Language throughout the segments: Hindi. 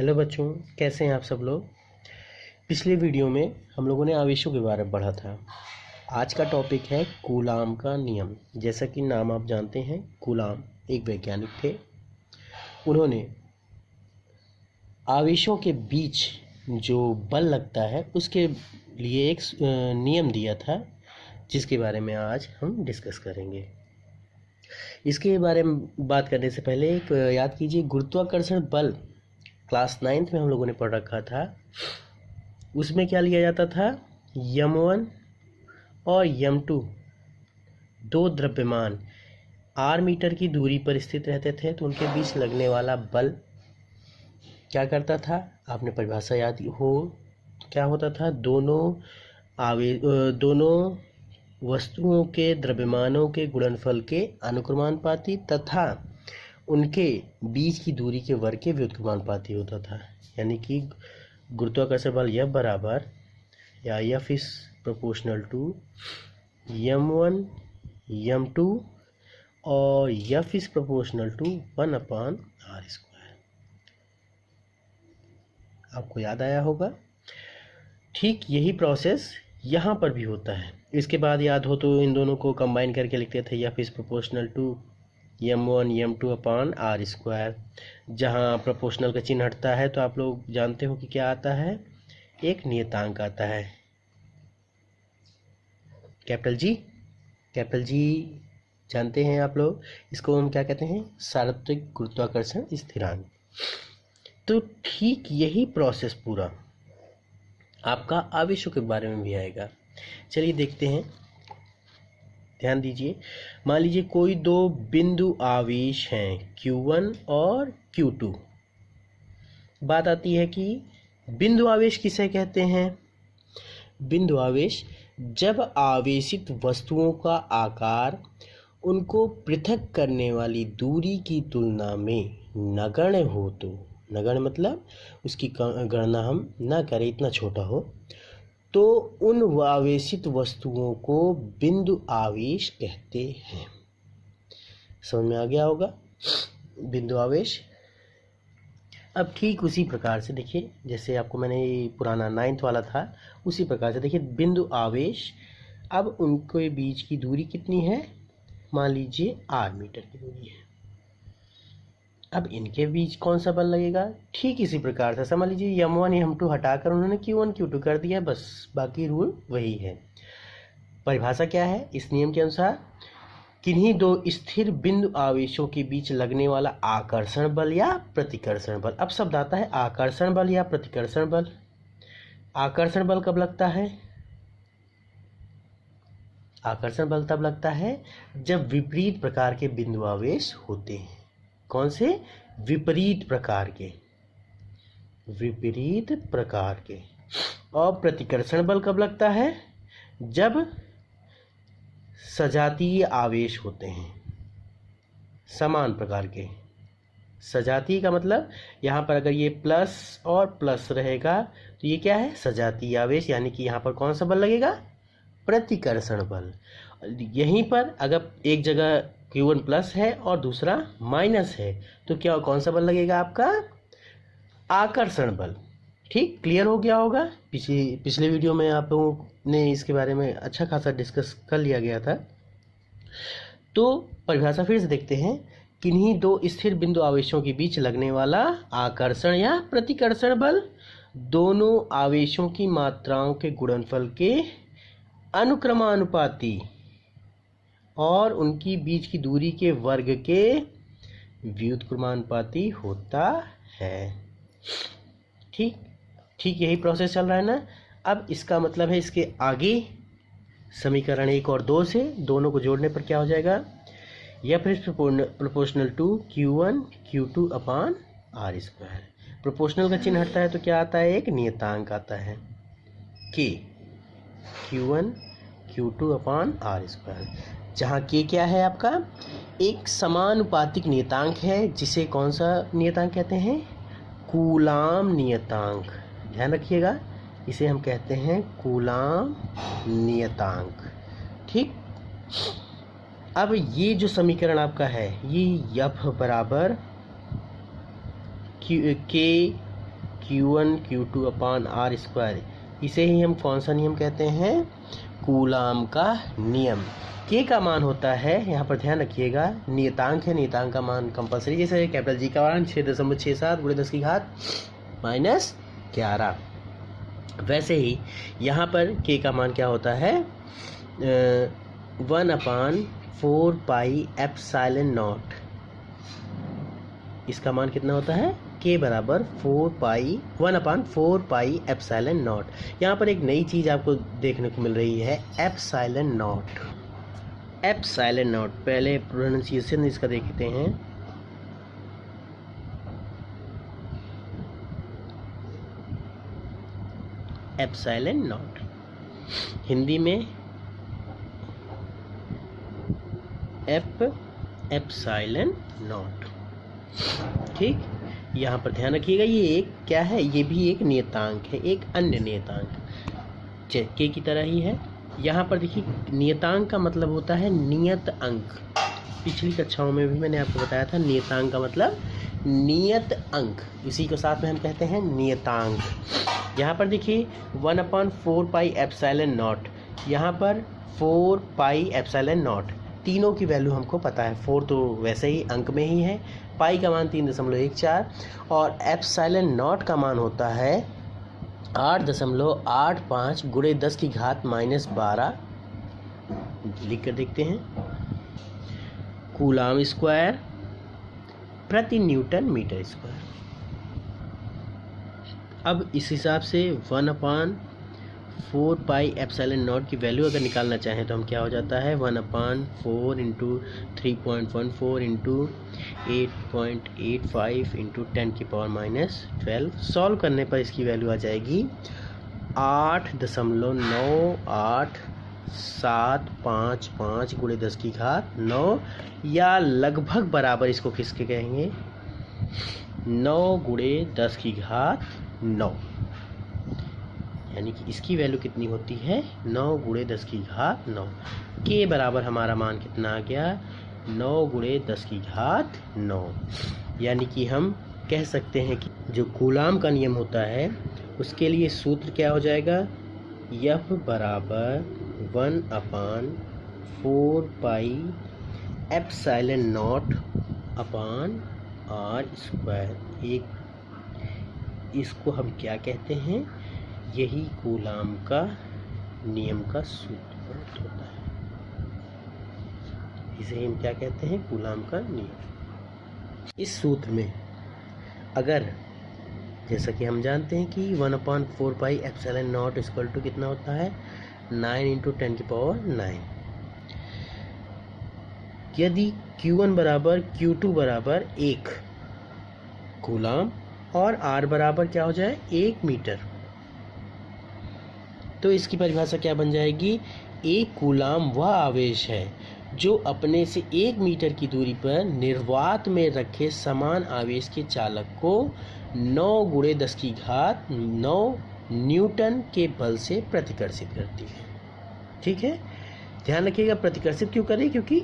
हेलो बच्चों, कैसे हैं आप सब लोग। पिछले वीडियो में हम लोगों ने आवेशों के बारे में पढ़ा था। आज का टॉपिक है कूलाम का नियम। जैसा कि नाम आप जानते हैं, कूलाम एक वैज्ञानिक थे। उन्होंने आवेशों के बीच जो बल लगता है उसके लिए एक नियम दिया था, जिसके बारे में आज हम डिस्कस करेंगे। इसके बारे में बात करने से पहले एक याद कीजिए, गुरुत्वाकर्षण बल क्लास 9th में हम लोगों ने पढ़ रखा था। उसमें क्या लिया जाता था, यम1 और यम2 दो द्रव्यमान r मीटर की दूरी पर स्थित रहते थे, तो उनके बीच लगने वाला बल क्या करता था, आपने परिभाषा याद हो, क्या होता था, दोनों वस्तुओं के द्रव्यमानों के गुणनफल के अनुक्रमानुपाती तथा उनके बीच की दूरी के वर्ग के व्युत्क्रमानुपाती होता था। यानी कि गुरुत्वाकर्षण बल F बराबर या F is proportional to m1 m2 और F is proportional to 1/r²। आपको याद आया होगा। ठीक यही प्रोसेस यहाँ पर भी होता है। इसके बाद याद हो तो इन दोनों को कंबाइन करके लिखते थे F is proportional to m1 m2/r²। जहाँ प्रोपोर्शनल का चिन्ह हटता है तो आप लोग जानते हो कि क्या आता है, एक नियतांक आता है, कैपिटल जी जानते हैं आप लोग। इसको हम क्या कहते हैं, सार्वत्रिक गुरुत्वाकर्षण स्थिरांक। तो ठीक यही प्रोसेस पूरा आपका आवेशों के बारे में भी आएगा। चलिए देखते हैं, ध्यान दीजिए। मान लीजिए कोई दो बिंदु आवेश हैं Q1 और Q2। बात आती है कि बिंदु आवेश किसे कहते हैं। बिंदु आवेश जब आवेशित वस्तुओं का आकार उनको पृथक करने वाली दूरी की तुलना में नगण्य हो, तो नगण्य मतलब उसकी गणना हम ना करें, इतना छोटा हो, तो उन आवेशित वस्तुओं को बिंदु आवेश कहते हैं। समझ में आ गया होगा बिंदु आवेश। अब ठीक उसी प्रकार से देखिए, जैसे आपको मैंने पुराना 9th वाला था, उसी प्रकार से देखिए बिंदु आवेश। अब उनके बीच की दूरी कितनी है, मान लीजिए r मीटर की दूरी है। अब इनके बीच कौन सा बल लगेगा, ठीक इसी प्रकार से समझ लीजिए m1 m2 हटाकर उन्होंने q1 q2 कर दिया, बस बाकी रूल वही है। परिभाषा क्या है, इस नियम के अनुसार किन्हीं दो स्थिर बिंदु आवेशों के बीच लगने वाला आकर्षण बल या प्रतिकर्षण बल। अब शब्द आता है आकर्षण बल या प्रतिकर्षण बल। आकर्षण बल कब लगता है, आकर्षण बल तब लगता है जब विपरीत प्रकार के बिंदु आवेश होते हैं। कौन से, विपरीत प्रकार के। और प्रतिकर्षण बल कब लगता है, जब सजातीय आवेश होते हैं, समान प्रकार के। सजातीय का मतलब यहाँ पर अगर ये प्लस और प्लस रहेगा तो ये क्या है, सजातीय आवेश। यानी कि यहाँ पर कौन सा बल लगेगा, प्रतिकर्षण बल। यहीं पर अगर एक जगह Q1 प्लस है और दूसरा माइनस है तो क्या, कौन सा बल लगेगा, आपका आकर्षण बल। ठीक, क्लियर हो गया होगा। पिछले वीडियो में आप लोगों ने इसके बारे में अच्छा खासा डिस्कस कर लिया गया था। तो परिभाषा फिर से देखते हैं, किन्हीं दो स्थिर बिंदु आवेशों के बीच लगने वाला आकर्षण या प्रतिकर्षण बल दोनों आवेशों की मात्राओं के गुणनफल के अनुक्रमानुपाती और उनकी बीच की दूरी के वर्ग के व्युत्क्रमानुपाती होता है। ठीक यही प्रोसेस चल रहा है ना। अब इसका मतलब है, इसके आगे समीकरण 1 और 2 से दोनों को जोड़ने पर क्या हो जाएगा, F is proportional to Q1 Q2/r²। Proportional का चिन्ह हटता है तो क्या आता है, एक नियतांक आता है K, Q1 Q2/r²। जहाँ K क्या है, आपका एक समानुपातिक नियतांक है, जिसे कौन सा नियतांक कहते हैं, कूलाम नियतांक। ध्यान रखिएगा, इसे हम कहते हैं कूलाम नियतांक। ठीक, अब ये जो समीकरण आपका है, ये F बराबर K Q1 Q2 upon R square, इसे ही हम कौन सा नियम कहते हैं? कूलाम का नियम। के का मान होता है, यहाँ पर ध्यान रखिएगा, नियतांक है, नियतांक का मान कंपलसरी, जैसे कैपिटल जी का मान 6.67 × 10 की घात -11। वैसे ही यहाँ पर के का मान क्या होता है? 1/4πε0। इसका मान कितना होता है? के बराबर 1/4πε0। यहाँ पर एक नई चीज़ आपको देखने को मिल रही है, एप्सिलॉन नॉट। एप्सिलॉन नॉट, पहले प्रोनाउंसिएशन इसका देखते हैं। एप्सिलॉन नॉट हिंदी में एप्सिलॉन नॉट, ठीक। यहाँ पर ध्यान रखिएगा, ये एक क्या है? ये भी एक नियतांक है, एक अन्य नियतांक के की तरह ही है। यहाँ पर देखिए, नियतांक का मतलब होता है नियत अंक। पिछली कक्षाओं में भी मैंने आपको बताया था, नियतांक का मतलब नियत अंक, इसी को साथ में हम कहते हैं नियतांक। यहाँ पर देखिए 1/4πε0, यहाँ पर 4πε0, तीनों की वैल्यू हमको पता है। 4 तो वैसे ही अंक में ही है, पाई का मान 3.14 और एप्सिलॉन नॉट का मान होता है 8.85 × 10 की घात -12। लिख कर देखते हैं, कूलाम स्क्वायर प्रति न्यूटन मीटर स्क्वायर। अब इस हिसाब से 1/4πε0 की वैल्यू अगर निकालना चाहें तो हम क्या हो जाता है? 1/4 × 3.14 × 8.85 × 10⁻12। सॉल्व करने पर इसकी वैल्यू आ जाएगी 8.9875 × 10 की घात 9, या लगभग बराबर इसको किसके कहेंगे? 9 × 10 की घात 9, यानी कि इसकी वैल्यू कितनी होती है? 9 × 10 की घात 9। के बराबर हमारा मान कितना आ गया? 9 × 10 की घात 9। यानी कि हम कह सकते हैं कि जो कूलाम का नियम होता है उसके लिए सूत्र क्या हो जाएगा? F बराबर 1/4πε0 अपान आर स्क्वायर। एक इसको हम क्या कहते हैं? यही कूलाम का नियम का सूत्र होता है, इसे हम क्या कहते हैं? कूलाम का नियम। इस सूत्र में अगर, जैसा कि हम जानते हैं कि 1/4πε0 कितना होता है? 9 × 10⁹। यदि Q1 बराबर Q2 बराबर 1 कूलाम और R बराबर क्या हो जाए? 1 मीटर, तो इसकी परिभाषा क्या बन जाएगी? एक कूलाम वह आवेश है जो अपने से 1 मीटर की दूरी पर निर्वात में रखे समान आवेश के चालक को 9 × 10 की घात 9 न्यूटन के बल से प्रतिकर्षित करती है। ठीक है, ध्यान रखिएगा, प्रतिकर्षित क्यों कर रही है? क्योंकि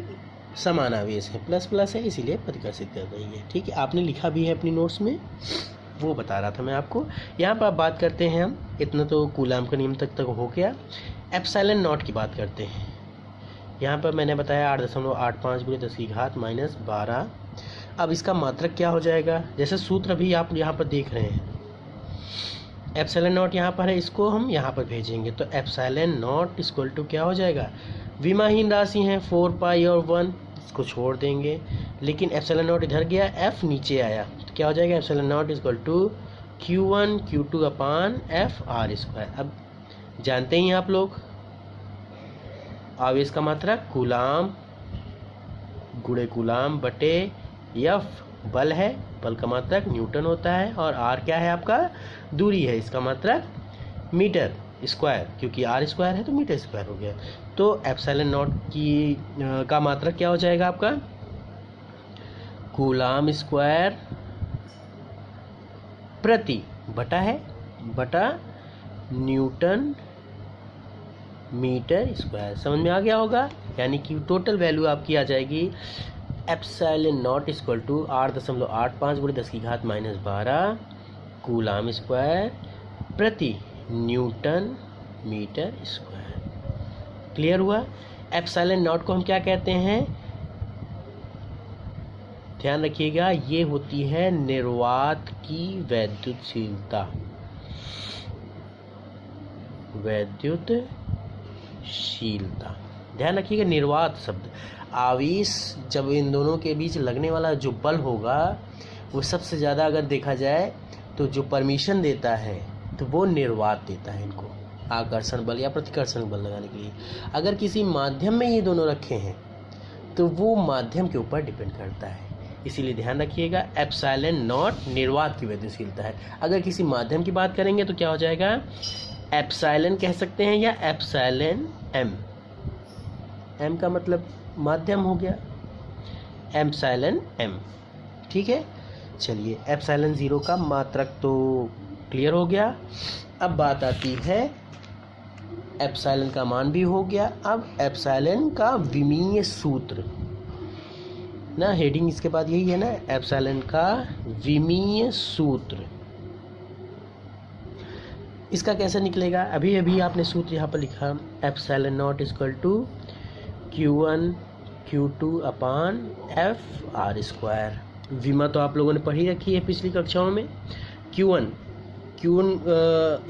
समान आवेश है, प्लस प्लस है, इसीलिए प्रतिकर्षित कर रही है। ठीक है, आपने लिखा भी है अपनी नोट्स में, वो बता रहा था मैं आपको। यहाँ पर आप बात करते हैं, हम इतना तो कूलाम का नियम तक हो गया। एप्सिलॉन नॉट की बात करते हैं। यहाँ पर मैंने बताया 8.85 × 10 की घात -12। अब इसका मात्रक क्या हो जाएगा? जैसे सूत्र भी आप यहाँ पर देख रहे हैं, एप्सिलॉन नॉट यहाँ पर है, इसको हम यहाँ पर भेजेंगे तो एप्सिलॉन नॉट इक्वल टू क्या हो जाएगा? विमाहीन राशि हैं 4π और 1, इसको छोड़ देंगे, लेकिन एप्सिलॉन नॉट इधर गया, एफ नीचे आया, तो क्या हो जाएगा? Epsilon not equal to Q1 Q2 upon F R square. अब जानते ही आप लोग आवेश का मात्रक कूलाम गुणे कूलाम बटे एफ बल है, बल का मात्रक न्यूटन होता है, और आर क्या है? आपका दूरी है, इसका मात्रक मीटर स्क्वायर, क्योंकि आर स्क्वायर है तो मीटर स्क्वायर हो गया। तो एप्सिलॉन नॉट की का मात्रक क्या हो जाएगा आपका? कूलाम स्क्वायर प्रति बटा है बटा न्यूटन मीटर स्क्वायर। समझ में आ गया होगा? यानी कि टोटल वैल्यू आपकी आ जाएगी एप्सिलॉन नॉट इक्वल टू 8.85 × 10 की घात -12 कूलाम स्क्वायर प्रति न्यूटन मीटर स्क्वायर। क्लियर हुआ। एप्सिलॉन नॉट को हम क्या कहते हैं, ध्यान रखिएगा, ये होती है निर्वात की वैद्युतशीलता। वैद्युतशीलता, ध्यान रखिएगा, निर्वात शब्द, आवेश जब इन दोनों के बीच लगने वाला जो बल होगा वो सबसे ज़्यादा अगर देखा जाए तो जो परमिशन देता है तो वो निर्वात देता है इनको, आकर्षण बल या प्रतिकर्षण बल लगाने के लिए। अगर किसी माध्यम में ये दोनों रखे हैं तो वो माध्यम के ऊपर डिपेंड करता है, इसीलिए ध्यान रखिएगा एप्सिलॉन नॉट निर्वात की वैद्युतशीलता है। अगर किसी माध्यम की बात करेंगे तो क्या हो जाएगा, एप्सिलॉन कह सकते हैं या एप्सिलॉन एम, एम का मतलब माध्यम हो गया, एप्सिलॉन एम। ठीक है, चलिए एप्सिलॉन जीरो का मात्रक तो क्लियर हो गया। अब बात आती है, एप्सिलॉन का मान भी हो गया, अब एप्सिलॉन का विमीय सूत्र ना, हेडिंग इसके बाद यही है ना, एप्सिलॉन का विमीय सूत्र। इसका कैसे निकलेगा, अभी अभी आपने सूत्र यहाँ पर लिखा, epsilon not equal to Q1 Q2 upon F R square. विमा तो आप लोगों ने पढ़ी रखी है पिछली कक्षाओं में। Q1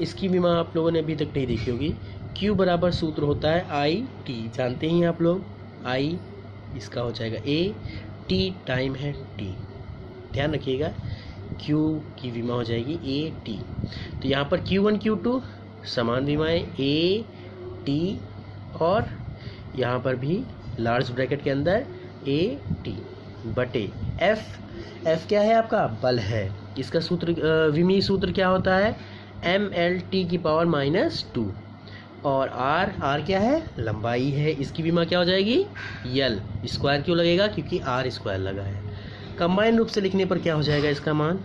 इसकी विमा आप लोगों ने अभी तक नहीं देखी होगी। Q बराबर सूत्र होता है आई टी, जानते ही आप लोग, आई इसका हो जाएगा ए, टी टाइम है टी, ध्यान रखिएगा, Q की विमा हो जाएगी ए टी। तो यहाँ पर Q1 Q2 समान विमाएँ ए टी, और यहाँ पर भी लार्ज ब्रैकेट के अंदर ए टी बटे एफ। एफ क्या है आपका, बल है। इसका सूत्र विमीय सूत्र क्या होता है, एम एल टी की पावर -2, और आर, आर क्या है, लंबाई है, इसकी विमा क्या हो जाएगी, यल। स्क्वायर क्यों लगेगा, क्योंकि आर स्क्वायर लगा है। कंबाइन रूप से लिखने पर क्या हो जाएगा इसका मान,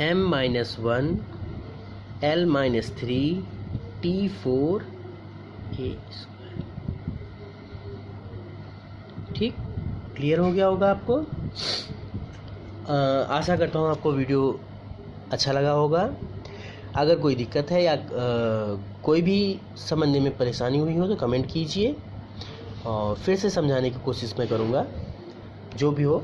m-1 l-3 T4 a square. ठीक, क्लियर हो गया होगा आपको। आशा करता हूँ आपको वीडियो अच्छा लगा होगा। अगर कोई दिक्कत है या कोई भी समझने में परेशानी हुई हो तो कमेंट कीजिए, और फिर से समझाने की कोशिश मैं करूँगा, जो भी हो।